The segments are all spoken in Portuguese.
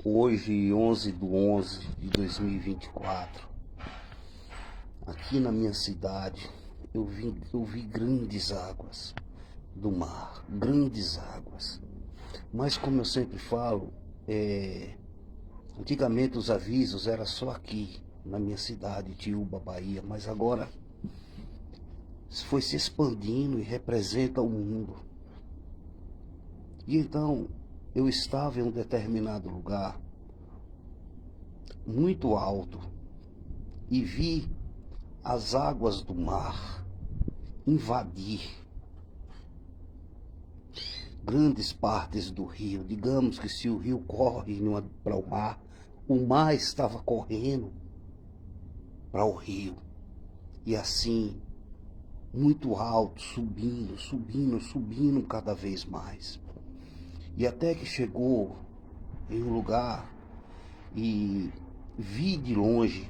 Hoje, 11/11 de 2024, aqui na minha cidade, eu vi grandes águas do mar, grandes águas. Mas como eu sempre falo, antigamente os avisos eram só aqui, na minha cidade, Tiúba, Bahia, mas agora foi se expandindo e representa o mundo. E então, eu estava em um determinado lugar, muito alto, e vi as águas do mar invadir grandes partes do rio. Digamos que se o rio corre para o mar estava correndo para o rio. E assim, muito alto, subindo, subindo, subindo cada vez mais. E até que chegou em um lugar e vi de longe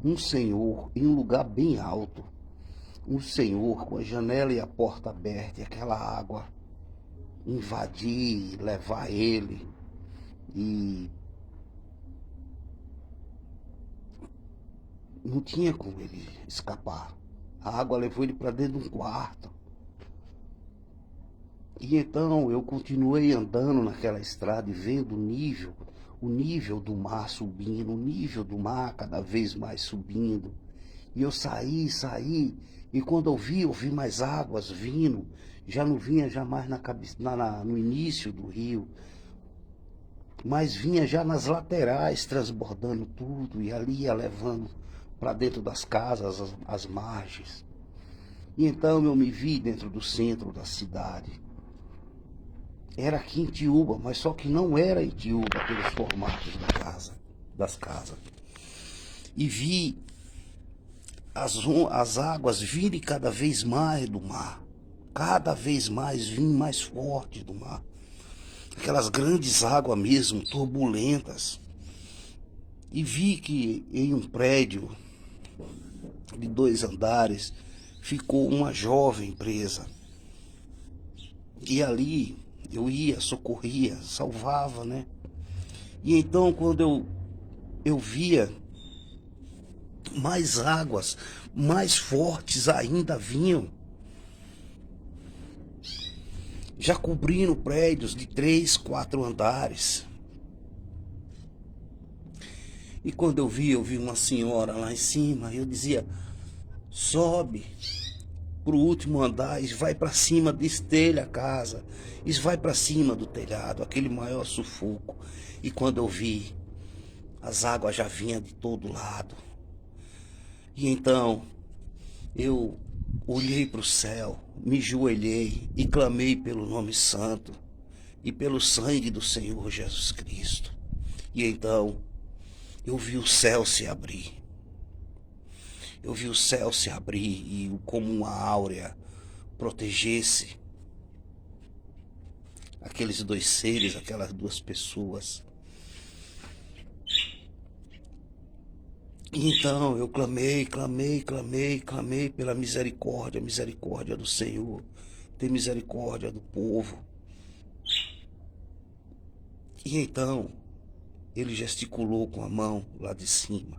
um senhor em um lugar bem alto. Um senhor com a janela e a porta aberta, e aquela água invadir, levar ele. E não tinha como ele escapar. A água levou ele para dentro de um quarto. E então eu continuei andando naquela estrada e vendo o nível do mar subindo, o nível do mar cada vez mais subindo. E eu saí, e quando eu vi mais águas vindo, já não vinha já mais no início do rio, mas vinha já nas laterais, transbordando tudo, e ali ia levando para dentro das casas, as margens. E então eu me vi dentro do centro da cidade. Era aqui em Tiúba, mas só que não era em Tiúba pelos formatos das casas. E vi as águas virem cada vez mais do mar, cada vez mais virem mais forte do mar. Aquelas grandes águas mesmo, turbulentas. E vi que em um prédio de 2 andares ficou uma jovem presa. E ali eu ia, socorria, salvava, né? E então quando eu via mais águas, mais fortes ainda vinham, já cobrindo prédios de 3, 4 andares. E quando eu vi uma senhora lá em cima, eu dizia, sobe pro último andar, e vai para cima, destelha a casa, e vai para cima do telhado, aquele maior sufoco. E quando eu vi, as águas já vinham de todo lado. E então eu olhei para o céu, me joelhei e clamei pelo nome santo e pelo sangue do Senhor Jesus Cristo. E então eu vi o céu se abrir. Eu vi o céu se abrir e como uma áurea protegesse aqueles 2 seres, aquelas 2 pessoas. E então eu clamei pela misericórdia do Senhor. Tem misericórdia do povo. E então ele gesticulou com a mão lá de cima.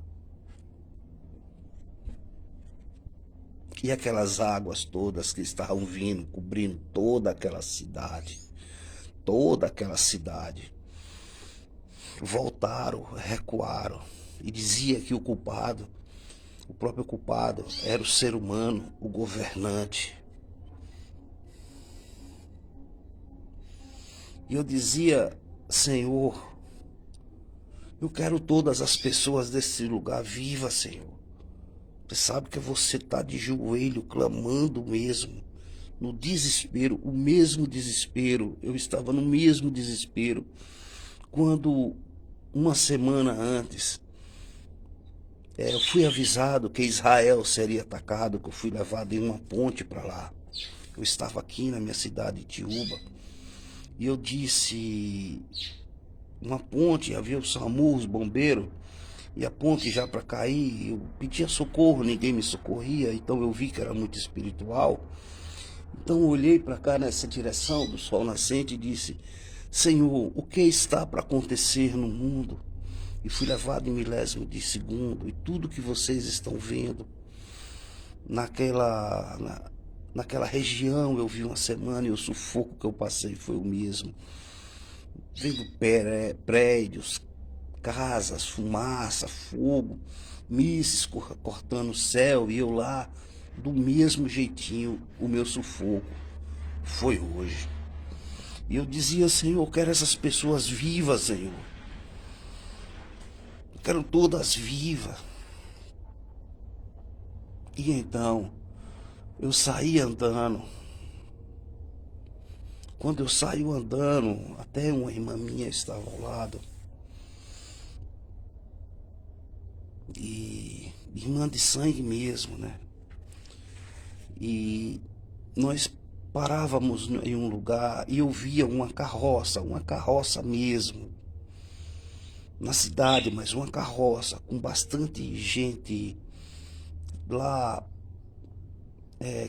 E aquelas águas todas que estavam vindo, cobrindo toda aquela cidade, voltaram, recuaram, e dizia que o próprio culpado, era o ser humano, o governante. E eu dizia, Senhor, eu quero todas as pessoas desse lugar vivas, Senhor. Você sabe que você está de joelho, clamando mesmo, no desespero, o mesmo desespero. Eu estava no mesmo desespero quando, uma semana antes, eu fui avisado que Israel seria atacado, que eu fui levado em uma ponte para lá. Eu estava aqui na minha cidade de Tiúba, e eu disse, uma ponte, havia o SAMU, os bombeiros, e a ponte já para cair, eu pedia socorro, ninguém me socorria, então eu vi que era muito espiritual. Então eu olhei para cá nessa direção do sol nascente e disse, Senhor, o que está para acontecer no mundo? E fui levado em milésimo de segundo, e tudo que vocês estão vendo naquela região eu vi uma semana, e o sufoco que eu passei foi o mesmo. Vendo prédios, casas, fumaça, fogo, mísseis cortando o céu, e eu lá, do mesmo jeitinho, o meu sufoco foi hoje. E eu dizia, Senhor, eu quero essas pessoas vivas, Senhor. Eu quero todas vivas. E então, eu saí andando. Quando eu saí andando, até uma irmã minha estava ao lado. E irmã de sangue mesmo, né? E nós parávamos em um lugar e eu via uma carroça mesmo, na cidade, mas uma carroça com bastante gente lá,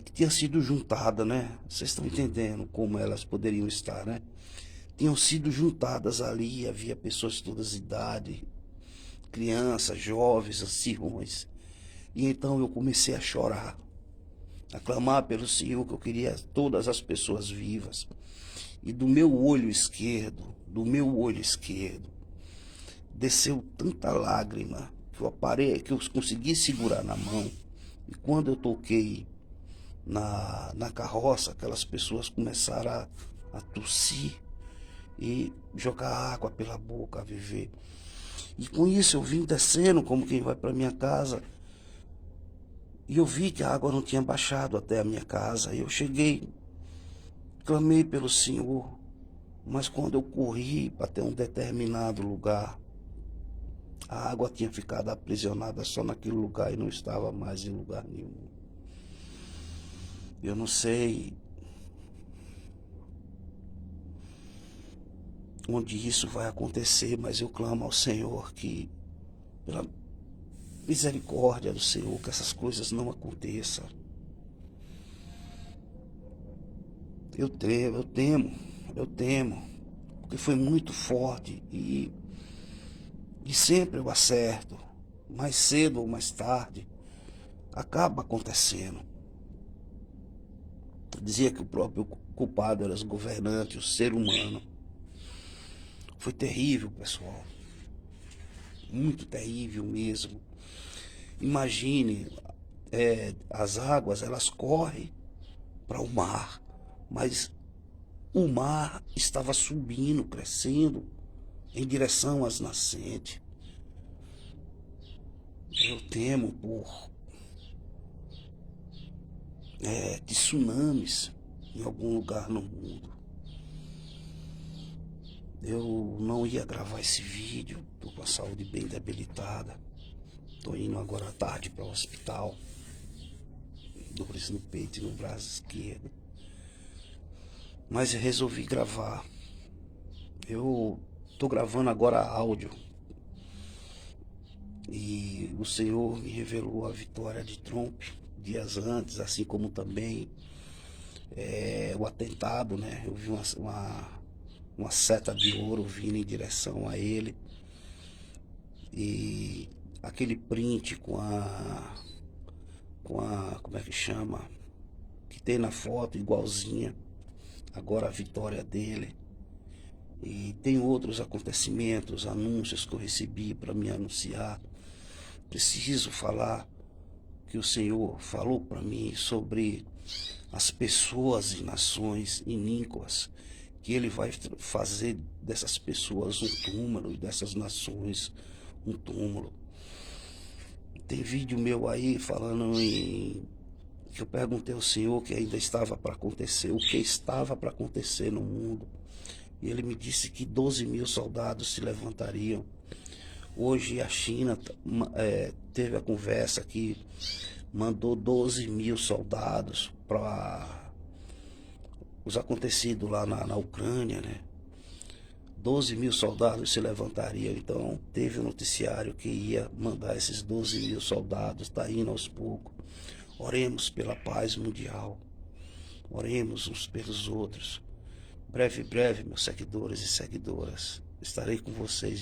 que tinha sido juntada, né? Vocês estão entendendo como elas poderiam estar, né? Tinham sido juntadas ali, havia pessoas de todas as idades, crianças, jovens, anciões. E então eu comecei a chorar, a clamar pelo Senhor, que eu queria todas as pessoas vivas. E do meu olho esquerdo, desceu tanta lágrima que eu consegui segurar na mão. E quando eu toquei na carroça, aquelas pessoas começaram a tossir e jogar água pela boca, a viver. E com isso eu vim descendo como quem vai para minha casa. E eu vi que a água não tinha baixado até a minha casa. E eu cheguei, clamei pelo Senhor. Mas quando eu corri para ter um determinado lugar, a água tinha ficado aprisionada só naquele lugar e não estava mais em lugar nenhum. Eu não sei onde isso vai acontecer, mas eu clamo ao Senhor que, pela misericórdia do Senhor, que essas coisas não aconteçam. Eu temo, porque foi muito forte e sempre eu acerto, mais cedo ou mais tarde, acaba acontecendo. Eu dizia que o próprio culpado era os governantes, o ser humano. Foi terrível, pessoal, muito terrível mesmo. Imagine, as águas, elas correm para o mar, mas o mar estava subindo, crescendo em direção às nascentes. Eu temo por tsunamis em algum lugar no mundo. Eu não ia gravar esse vídeo, estou com a saúde bem debilitada. Estou indo agora à tarde para o hospital, dores no peito e no braço esquerdo. Mas eu resolvi gravar. Eu estou gravando agora áudio. E o Senhor me revelou a vitória de Trump dias antes, assim como também o atentado, né? Eu vi uma seta de ouro vindo em direção a ele. E aquele print com a como é que chama? Que tem na foto igualzinha. Agora a vitória dele. E tem outros acontecimentos, anúncios que eu recebi para me anunciar. Preciso falar que o Senhor falou para mim sobre as pessoas e nações iníquas, que Ele vai fazer dessas pessoas um túmulo e dessas nações um túmulo. Tem vídeo meu aí falando que eu perguntei ao Senhor que ainda estava para acontecer, o que estava para acontecer no mundo. E Ele me disse que 12 mil soldados se levantariam. Hoje a China teve a conversa que mandou 12 mil soldados para os acontecidos lá na Ucrânia, né? 12 mil soldados se levantariam. Então teve o noticiário que ia mandar esses 12 mil soldados, está indo aos poucos. Oremos pela paz mundial, oremos uns pelos outros. Breve, breve, meus seguidores e seguidoras, estarei com vocês.